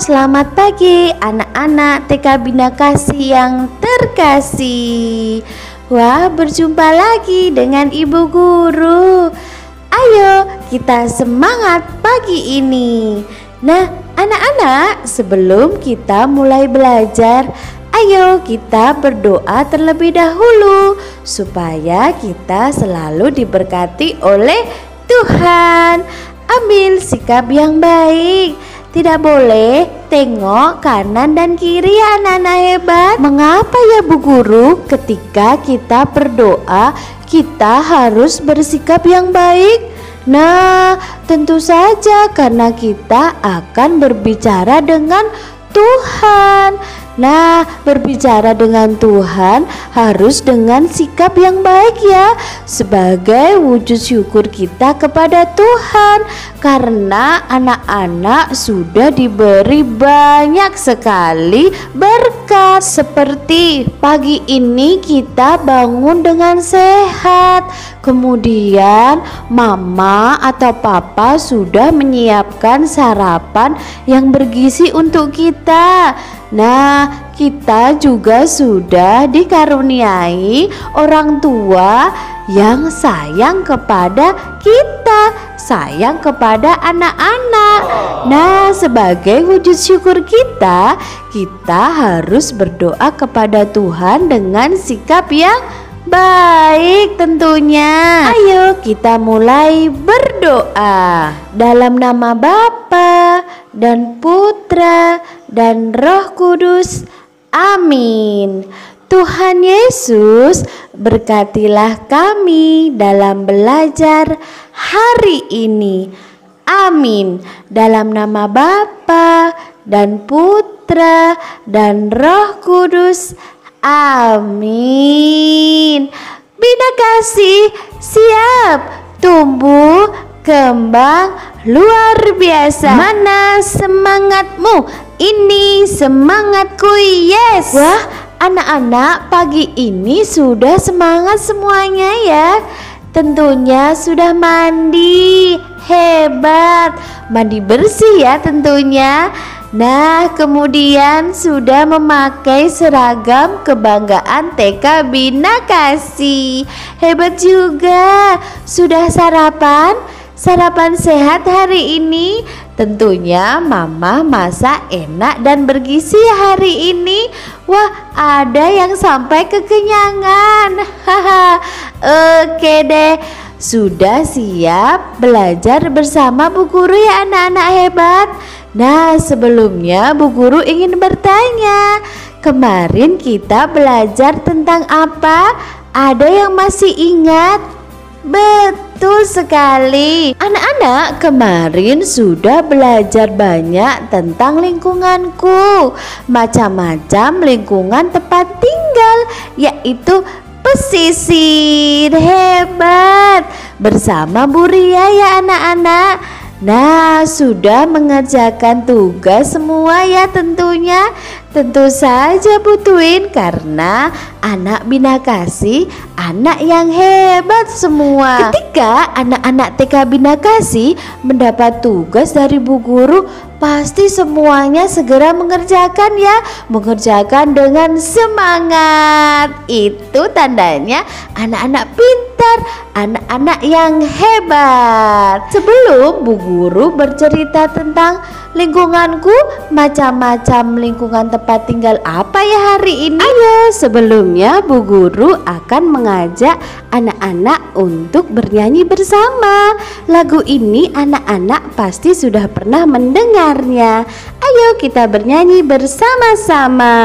selamat pagi anak-anak TK Bina Kasih yang terkasih. Wah, berjumpa lagi dengan Ibu Guru. Ayo kita semangat pagi ini. Nah, anak-anak, sebelum kita mulai belajar, ayo kita berdoa terlebih dahulu supaya kita selalu diberkati oleh Tuhan. Ambil sikap yang baik. Tidak boleh tengok kanan dan kiri ya anak-anak hebat. Mengapa ya Bu Guru? Ketika kita berdoa, kita harus bersikap yang baik. Nah, tentu saja karena kita akan berbicara dengan Tuhan. Nah, berbicara dengan Tuhan harus dengan sikap yang baik ya, sebagai wujud syukur kita kepada Tuhan, karena anak-anak sudah diberi banyak sekali berkat. Seperti pagi ini kita bangun dengan sehat, kemudian mama atau papa sudah menyiapkan sarapan yang bergizi untuk kita. Nah, kita juga sudah dikaruniai orang tua yang sayang kepada kita, sayang kepada anak-anak. Nah, sebagai wujud syukur kita harus berdoa kepada Tuhan dengan sikap yang baik tentunya. Ayo kita mulai berdoa. Dalam nama Bapa dan Putra dan Roh Kudus. Amin. Tuhan Yesus, berkatilah kami dalam belajar hari ini. Amin. Dalam nama Bapa dan Putra dan Roh Kudus. Amin. Bina Kasih siap tumbuh kembang luar biasa. Mana semangatmu? Ini semangatku, yes. Wah, anak-anak pagi ini sudah semangat semuanya ya. Tentunya sudah mandi, hebat. Mandi bersih ya tentunya. Nah, kemudian sudah memakai seragam kebanggaan TK Bina Kasih. Hebat juga. Sudah sarapan? Sarapan sehat hari ini? Tentunya mama masak enak dan bergizi hari ini. Wah, ada yang sampai kekenyangan. Oke deh. Sudah siap belajar bersama Bu Guru ya anak-anak hebat? Nah, sebelumnya Bu Guru ingin bertanya, kemarin kita belajar tentang apa? Ada yang masih ingat? Betul sekali. Anak-anak, kemarin sudah belajar banyak tentang lingkunganku. Macam-macam lingkungan tempat tinggal, yaitu pesisir. Hebat. Bersama Bu Ria ya anak-anak. Nah, sudah mengerjakan tugas semua ya tentunya. Tentu saja butuhin, karena anak Bina Kasih anak yang hebat semua. Ketika anak-anak TK Bina Kasih mendapat tugas dari Bu Guru, pasti semuanya segera mengerjakan ya. Mengerjakan dengan semangat. Itu tandanya anak-anak pintar, anak-anak yang hebat. Sebelum Bu Guru bercerita tentang lingkunganku, macam-macam lingkungan tempat tinggal apa ya hari ini? Ayo, sebelumnya Bu Guru akan mengajak anak-anak untuk bernyanyi bersama. Lagu ini anak-anak pasti sudah pernah mendengarnya. Ayo kita bernyanyi bersama-sama.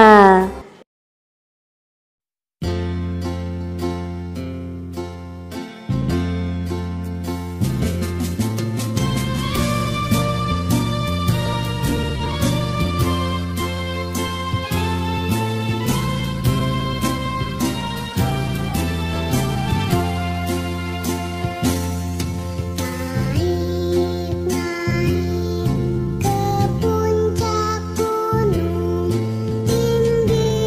Naik ke puncak gunung tinggi.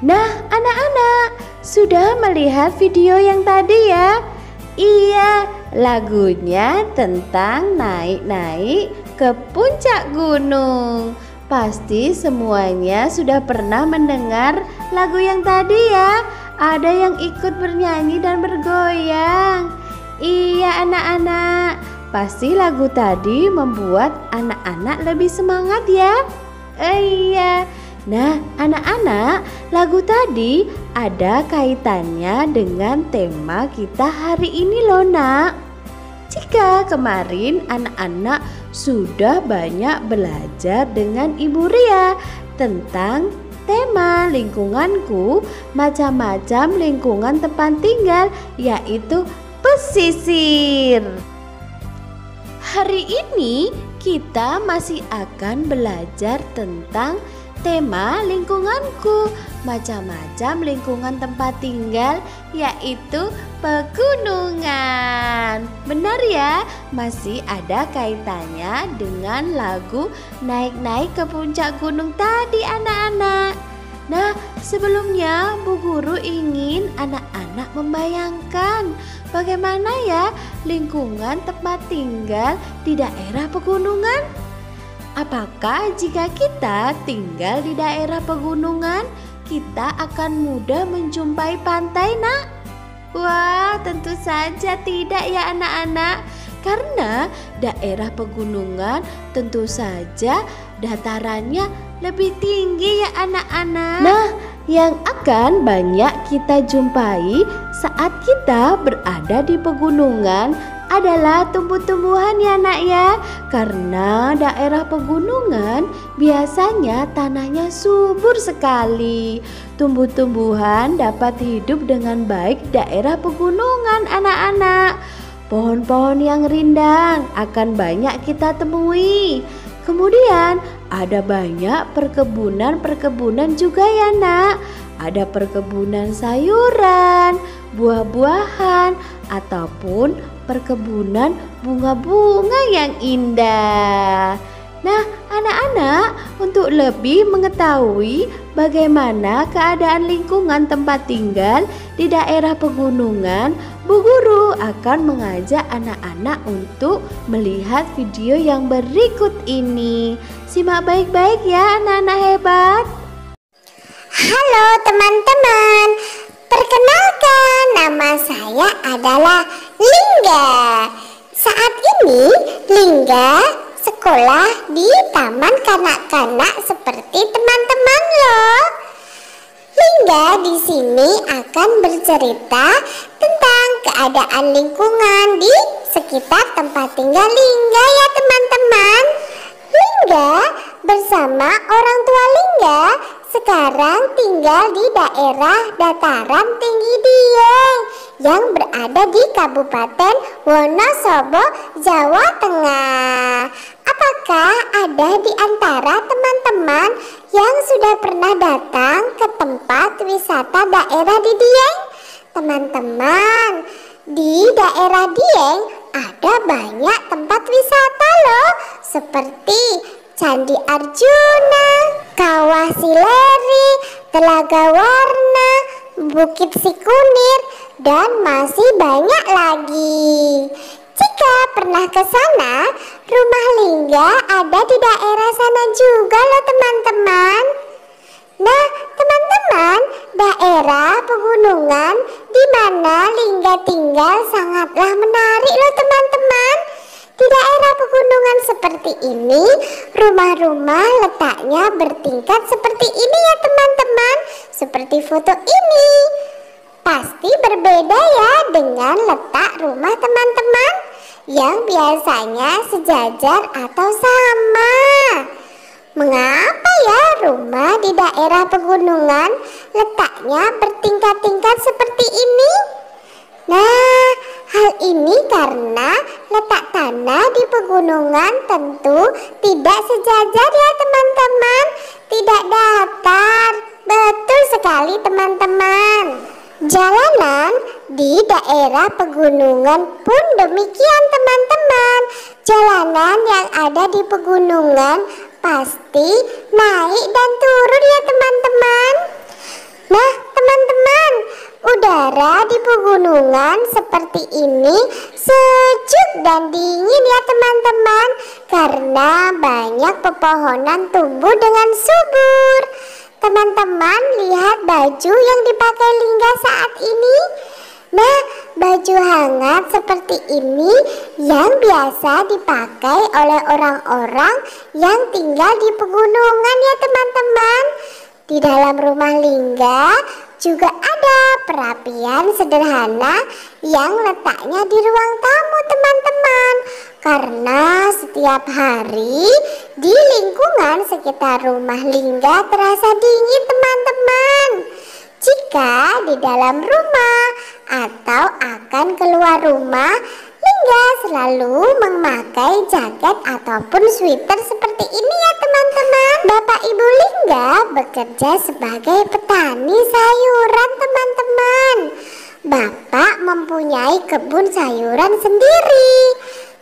Nah, anak-anak, sudah melihat video yang tadi ya? Iya, lagunya tentang naik-naik ke puncak gunung. Pasti semuanya sudah pernah mendengar lagu yang tadi ya. Ada yang ikut bernyanyi dan bergoyang. Iya anak-anak, pasti lagu tadi membuat anak-anak lebih semangat ya. Iya. Nah, anak-anak, lagu tadi ada kaitannya dengan tema kita hari ini loh, Nak. Jika kemarin anak-anak sudah banyak belajar dengan Ibu Ria tentang tema lingkunganku, macam-macam lingkungan tempat tinggal, yaitu pesisir. Hari ini kita masih akan belajar tentang tema lingkunganku, macam-macam lingkungan tempat tinggal, yaitu pegunungan. Benar ya, masih ada kaitannya dengan lagu naik-naik ke puncak gunung tadi anak-anak. Nah, sebelumnya Bu Guru ingin anak-anak membayangkan bagaimana ya lingkungan tempat tinggal di daerah pegunungan. Apakah jika kita tinggal di daerah pegunungan, kita akan mudah menjumpai pantai, Nak? Wah, tentu saja tidak ya anak-anak. Karena daerah pegunungan tentu saja datarannya lebih tinggi ya anak-anak. Nah, yang akan banyak kita jumpai saat kita berada di pegunungan adalah tumbuh-tumbuhan ya nak ya. Karena daerah pegunungan biasanya tanahnya subur sekali. Tumbuh-tumbuhan dapat hidup dengan baik di daerah pegunungan anak-anak. Pohon-pohon yang rindang akan banyak kita temui. Kemudian ada banyak perkebunan-perkebunan juga ya nak. Ada perkebunan sayuran, buah-buahan, ataupun perkebunan bunga-bunga yang indah. Nah, anak-anak, untuk lebih mengetahui bagaimana keadaan lingkungan tempat tinggal di daerah pegunungan, Bu Guru akan mengajak anak-anak untuk melihat video yang berikut ini. Simak baik-baik ya anak-anak hebat. Halo teman-teman, perkenalkan nama saya adalah Lingga. Saat ini Lingga sekolah di taman kanak-kanak seperti teman-teman loh. Lingga di sini akan bercerita tentang keadaan lingkungan di sekitar tempat tinggal Lingga ya teman-teman. Lingga bersama orang tua Lingga sekarang tinggal di daerah dataran tinggi Dieng yang berada di Kabupaten Wonosobo, Jawa Tengah. Apakah ada di antara teman-teman yang sudah pernah datang ke tempat wisata daerah di Dieng? Teman-teman, di daerah Dieng ada banyak tempat wisata loh, seperti Candi Arjuna, Kawah Sileri, Telaga Warna, Bukit Sikunir, dan masih banyak lagi. Jika pernah ke sana, rumah Lingga ada di daerah sana juga loh teman-teman. Nah, teman-teman, daerah pegunungan di mana Lingga tinggal sangatlah menarik loh teman-teman. Di daerah pegunungan seperti ini, rumah-rumah letaknya bertingkat seperti ini ya teman-teman. Seperti foto ini. Pasti berbeda ya dengan letak rumah teman-teman yang biasanya sejajar atau sama. Mengapa ya rumah di daerah pegunungan letaknya bertingkat-tingkat seperti ini? Nah, hal ini karena letak tanah di pegunungan tentu tidak sejajar ya teman-teman, tidak datar. Betul sekali teman-teman. Jalanan di daerah pegunungan pun demikian teman-teman. Jalanan yang ada di pegunungan pasti naik dan turun ya teman-teman. Nah, teman-teman, udara di pegunungan seperti ini sejuk dan dingin ya teman-teman, karena banyak pepohonan tumbuh dengan subur. Teman-teman, lihat baju yang dipakai Lingga saat ini. Nah, baju hangat seperti ini yang biasa dipakai oleh orang-orang yang tinggal di pegunungan ya teman-teman. Di dalam rumah Lingga juga ada perapian sederhana yang letaknya di ruang tamu teman-teman. Karena setiap hari di lingkungan sekitar rumah Lingga terasa dingin teman-teman. Jika di dalam rumah atau akan keluar rumah, Lingga selalu memakai jaket ataupun sweater seperti ini ya teman-teman. Bapak Ibu Lingga bekerja sebagai petani sayuran teman-teman. Bapak mempunyai kebun sayuran sendiri.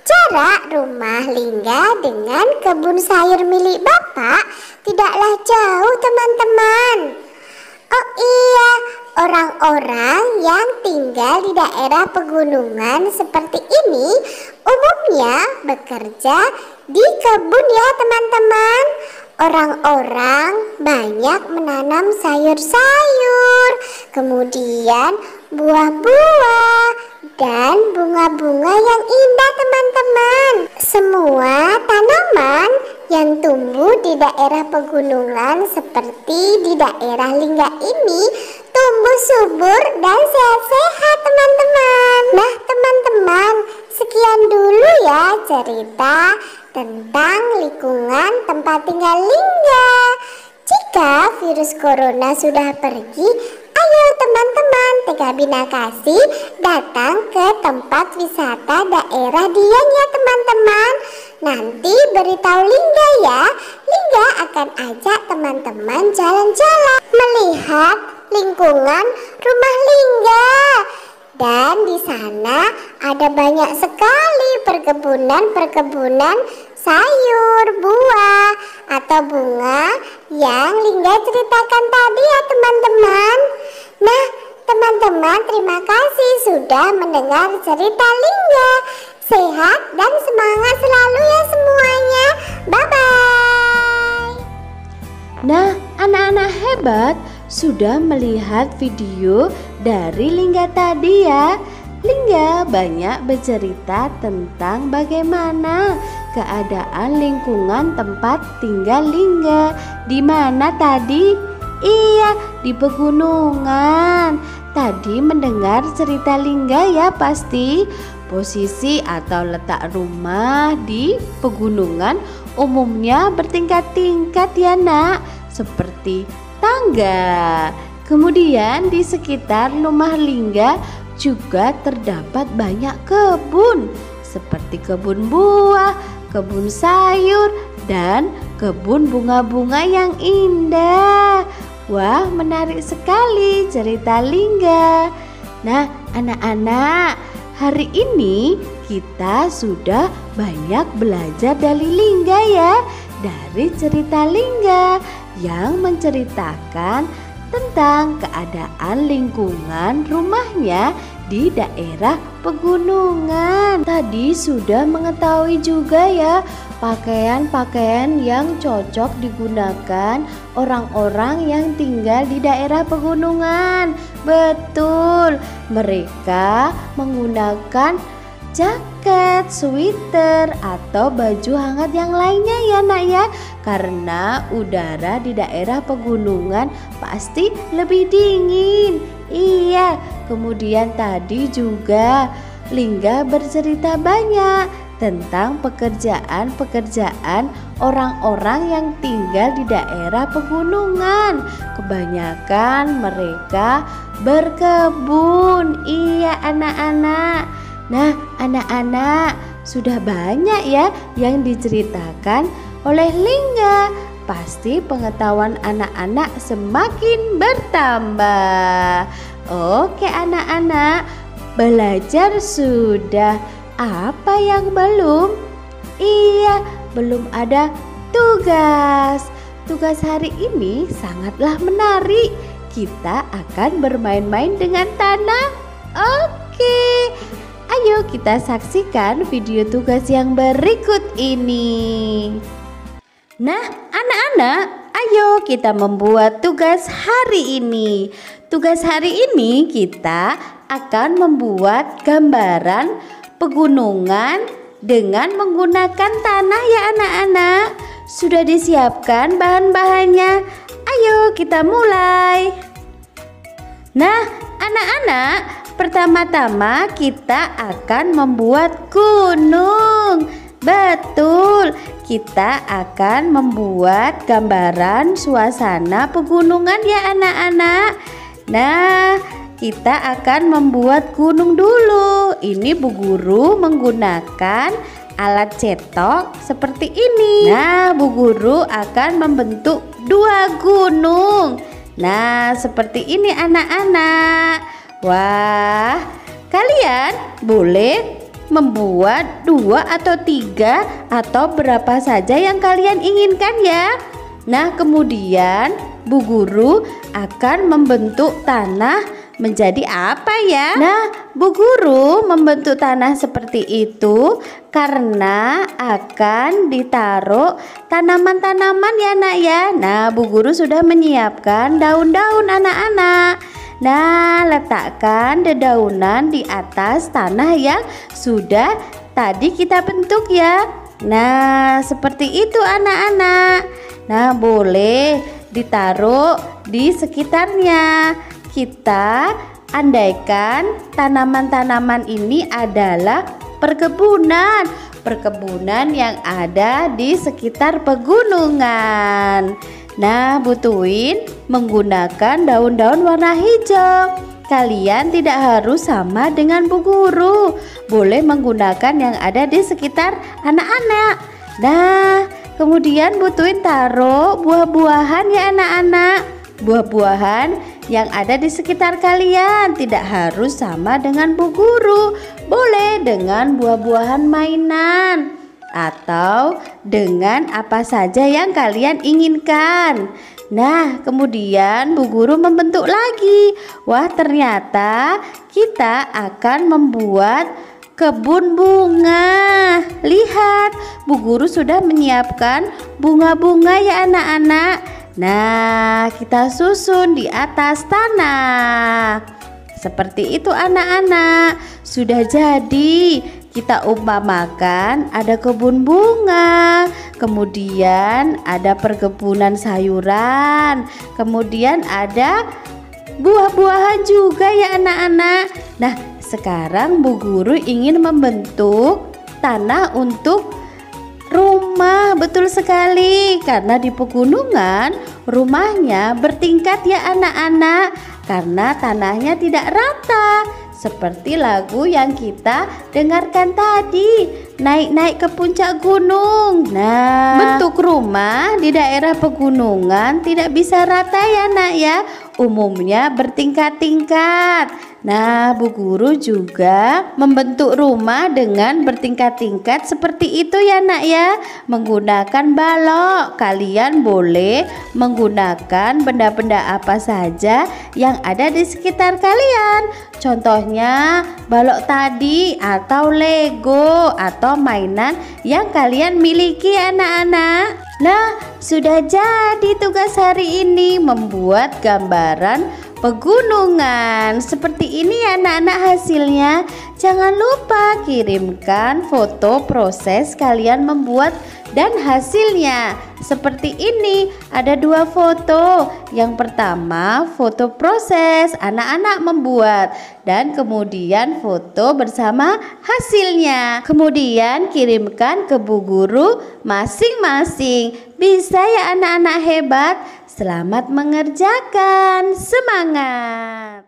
Jarak rumah Lingga dengan kebun sayur milik Bapak tidaklah jauh teman-teman. Oh iya, orang-orang yang tinggal di daerah pegunungan seperti ini umumnya bekerja di kebun ya teman-teman. Orang-orang banyak menanam sayur-sayur, kemudian buah-buah dan bunga-bunga yang indah teman-teman. Semua tanaman yang tumbuh di daerah pegunungan seperti di daerah Lingga ini tumbuh subur dan sehat-sehat teman-teman. Nah teman-teman, sekian dulu ya cerita tentang lingkungan tempat tinggal Lingga. Jika virus corona sudah pergi, ayo teman-teman TK Bina Kasih datang ke tempat wisata daerah Dieng ya teman-teman. Nanti beritahu Lingga ya, Lingga akan ajak teman-teman jalan-jalan melihat lingkungan rumah Lingga. Dan di sana ada banyak sekali perkebunan sayur, buah, atau bunga yang Lingga ceritakan tadi ya teman-teman. Nah, teman-teman terima kasih sudah mendengar cerita Lingga. Sehat dan semangat selalu ya semuanya. Bye-bye. Nah, anak-anak hebat sudah melihat video dari Lingga tadi ya. Lingga banyak bercerita tentang bagaimana keadaan lingkungan tempat tinggal Lingga. Di mana tadi? Iya, di pegunungan. Tadi mendengar cerita Lingga ya pasti. Posisi atau letak rumah di pegunungan umumnya bertingkat-tingkat ya nak, seperti tangga. Kemudian di sekitar rumah Lingga juga terdapat banyak kebun, seperti kebun buah, kebun sayur, dan kebun bunga-bunga yang indah. Wah, menarik sekali cerita Lingga. Nah, anak-anak, hari ini kita sudah banyak belajar dari Lingga ya, dari cerita Lingga yang menceritakan tentang keadaan lingkungan rumahnya di daerah pegunungan. Tadi sudah mengetahui juga ya pakaian-pakaian yang cocok digunakan orang-orang yang tinggal di daerah pegunungan. Betul, mereka menggunakan jaket, sweater, atau baju hangat yang lainnya ya nak ya. Karena udara di daerah pegunungan pasti lebih dingin. Iya, kemudian tadi juga Lingga bercerita banyak tentang pekerjaan-pekerjaan orang-orang yang tinggal di daerah pegunungan. Kebanyakan mereka berkebun. Iya anak-anak. Nah, anak-anak, sudah banyak ya yang diceritakan oleh Lingga. Pasti pengetahuan anak-anak semakin bertambah. Oke anak-anak, belajar sudah. Apa yang belum? Iya, belum ada tugas. Tugas hari ini sangatlah menarik. kita akan bermain-main dengan tanah. Oke, ayo kita saksikan video tugas yang berikut ini. Nah, anak-anak, ayo kita membuat tugas hari ini. Tugas hari ini kita akan membuat gambaran pegunungan dengan menggunakan tanah ya anak-anak. Sudah disiapkan bahan-bahannya? Ayo kita mulai. Nah, anak-anak, pertama-tama kita akan membuat gunung. Betul, kita akan membuat gambaran suasana pegunungan ya anak-anak. Nah, kita akan membuat gunung dulu. Ini Bu Guru menggunakan alat cetok seperti ini. Nah, Bu Guru akan membentuk dua gunung. Nah, seperti ini anak-anak. Wah, kalian boleh membuat 2 atau 3 atau berapa saja yang kalian inginkan ya. Nah, kemudian Bu Guru akan membentuk tanah menjadi apa ya? Nah, Bu Guru membentuk tanah seperti itu karena akan ditaruh tanaman-tanaman ya nak ya. Nah, Bu Guru sudah menyiapkan daun-daun anak-anak. Nah, letakkan dedaunan di atas tanah yang sudah tadi kita bentuk ya. Nah, seperti itu anak-anak. Nah, boleh ditaruh di sekitarnya. Kita andaikan tanaman-tanaman ini adalah perkebunan yang ada di sekitar pegunungan. Nah, butuhin menggunakan daun-daun warna hijau. Kalian tidak harus sama dengan Bu Guru. Boleh menggunakan yang ada di sekitar anak-anak. Nah, kemudian butuhin taruh buah-buahan ya anak-anak. Buah-buahan yang ada di sekitar kalian tidak harus sama dengan Bu Guru. Boleh dengan buah-buahan mainan atau dengan apa saja yang kalian inginkan. Nah, kemudian Bu Guru membentuk lagi. Wah, ternyata kita akan membuat kebun bunga. Lihat, Bu Guru sudah menyiapkan bunga-bunga ya anak-anak. Nah, kita susun di atas tanah. Seperti itu anak-anak. Sudah jadi. Kita umpamakan ada kebun bunga, kemudian ada perkebunan sayuran, kemudian ada buah-buahan juga ya anak-anak. Nah, sekarang Bu Guru ingin membentuk tanah untuk rumah. Betul sekali, karena di pegunungan rumahnya bertingkat ya anak-anak, karena tanahnya tidak rata. Seperti lagu yang kita dengarkan tadi, naik-naik ke puncak gunung. Nah, bentuk rumah di daerah pegunungan tidak bisa rata ya nak ya, umumnya bertingkat-tingkat. Nah, Bu Guru juga membentuk rumah dengan bertingkat-tingkat seperti itu ya nak ya, menggunakan balok. Kalian boleh menggunakan benda-benda apa saja yang ada di sekitar kalian. Contohnya balok tadi atau Lego atau mainan yang kalian miliki anak-anak. Nah, sudah jadi tugas hari ini membuat gambaran pegunungan. Seperti ini ya anak-anak hasilnya. Jangan lupa kirimkan foto proses kalian membuat dan hasilnya. Seperti ini, ada 2 foto. Yang pertama foto proses anak-anak membuat, dan kemudian foto bersama hasilnya. Kemudian kirimkan ke Bu Guru masing-masing. Bisa ya anak-anak hebat. Selamat mengerjakan, semangat.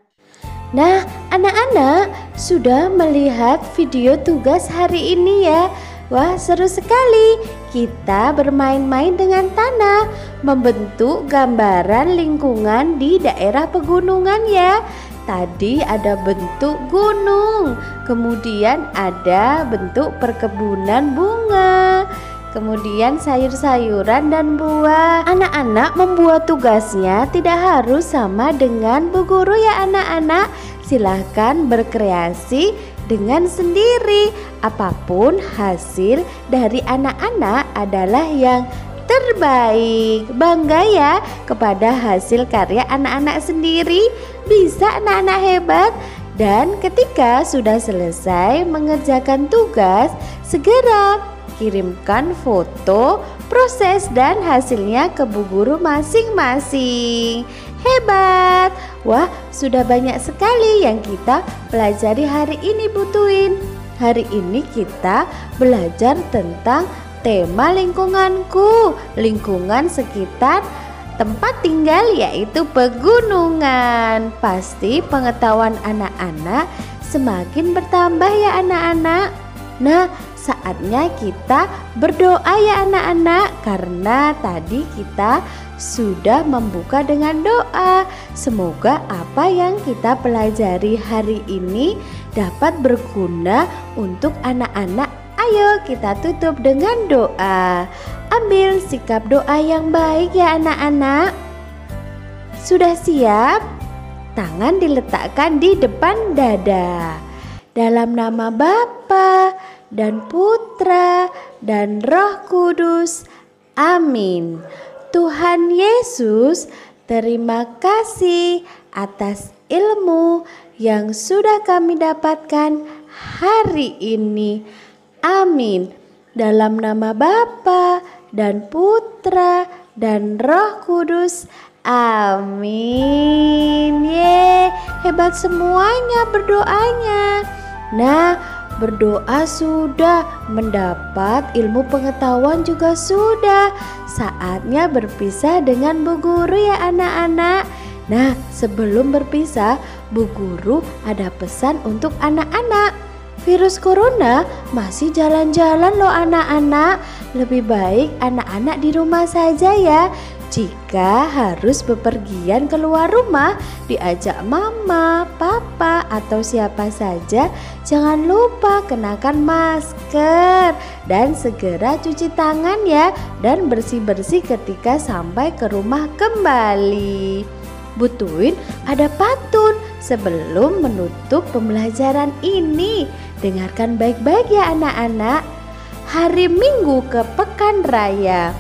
Nah, anak-anak sudah melihat video tugas hari ini ya. Wah, seru sekali. Kita bermain-main dengan tanah, membentuk gambaran lingkungan di daerah pegunungan ya. Tadi ada bentuk gunung, kemudian ada bentuk perkebunan bunga. kemudian sayur-sayuran dan buah. Anak-anak membuat tugasnya tidak harus sama dengan Bu Guru ya anak-anak. Silahkan berkreasi dengan sendiri. Apapun hasil dari anak-anak adalah yang terbaik. Bangga ya kepada hasil karya anak-anak sendiri. Bisa anak-anak hebat. Dan ketika sudah selesai mengerjakan tugas, segera kirimkan foto, proses dan hasilnya ke Bu Guru masing-masing. Hebat. Wah, sudah banyak sekali yang kita pelajari hari ini Bu Twin. Hari ini kita belajar tentang tema lingkunganku, lingkungan sekitar tempat tinggal yaitu pegunungan. Pasti pengetahuan anak-anak semakin bertambah ya anak-anak. Nah, saatnya kita berdoa ya anak-anak, karena tadi kita sudah membuka dengan doa. Semoga apa yang kita pelajari hari ini dapat berguna untuk anak-anak. Ayo kita tutup dengan doa. Ambil sikap doa yang baik ya anak-anak. Sudah siap? Tangan diletakkan di depan dada. Dalam nama Bapa dan Putra dan Roh Kudus. Amin. Tuhan Yesus, terima kasih atas ilmu yang sudah kami dapatkan hari ini. Amin. Dalam nama Bapa dan Putra dan Roh Kudus. Amin. Hebat semuanya berdoanya. Nah, berdoa sudah, mendapat ilmu pengetahuan juga sudah. Saatnya berpisah dengan Bu Guru ya anak-anak. Nah, sebelum berpisah, Bu Guru ada pesan untuk anak-anak. Virus corona masih jalan-jalan loh anak-anak. Lebih baik anak-anak di rumah saja ya. Jika harus bepergian keluar rumah, diajak mama, papa, atau siapa saja, jangan lupa kenakan masker dan segera cuci tangan ya, dan bersih-bersih ketika sampai ke rumah kembali. Bu Twin ada pantun sebelum menutup pembelajaran ini. Dengarkan baik-baik ya anak-anak. Hari Minggu ke pekan raya,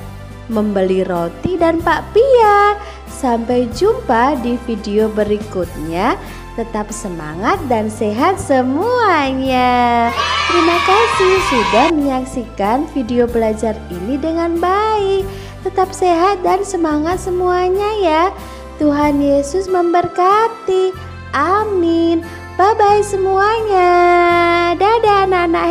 membeli roti dan bakpia. Sampai jumpa di video berikutnya. Tetap semangat dan sehat semuanya. Terima kasih sudah menyaksikan video belajar ini dengan baik. Tetap sehat dan semangat semuanya ya. Tuhan Yesus memberkati. Amin. Bye-bye semuanya. Dadah anak-anak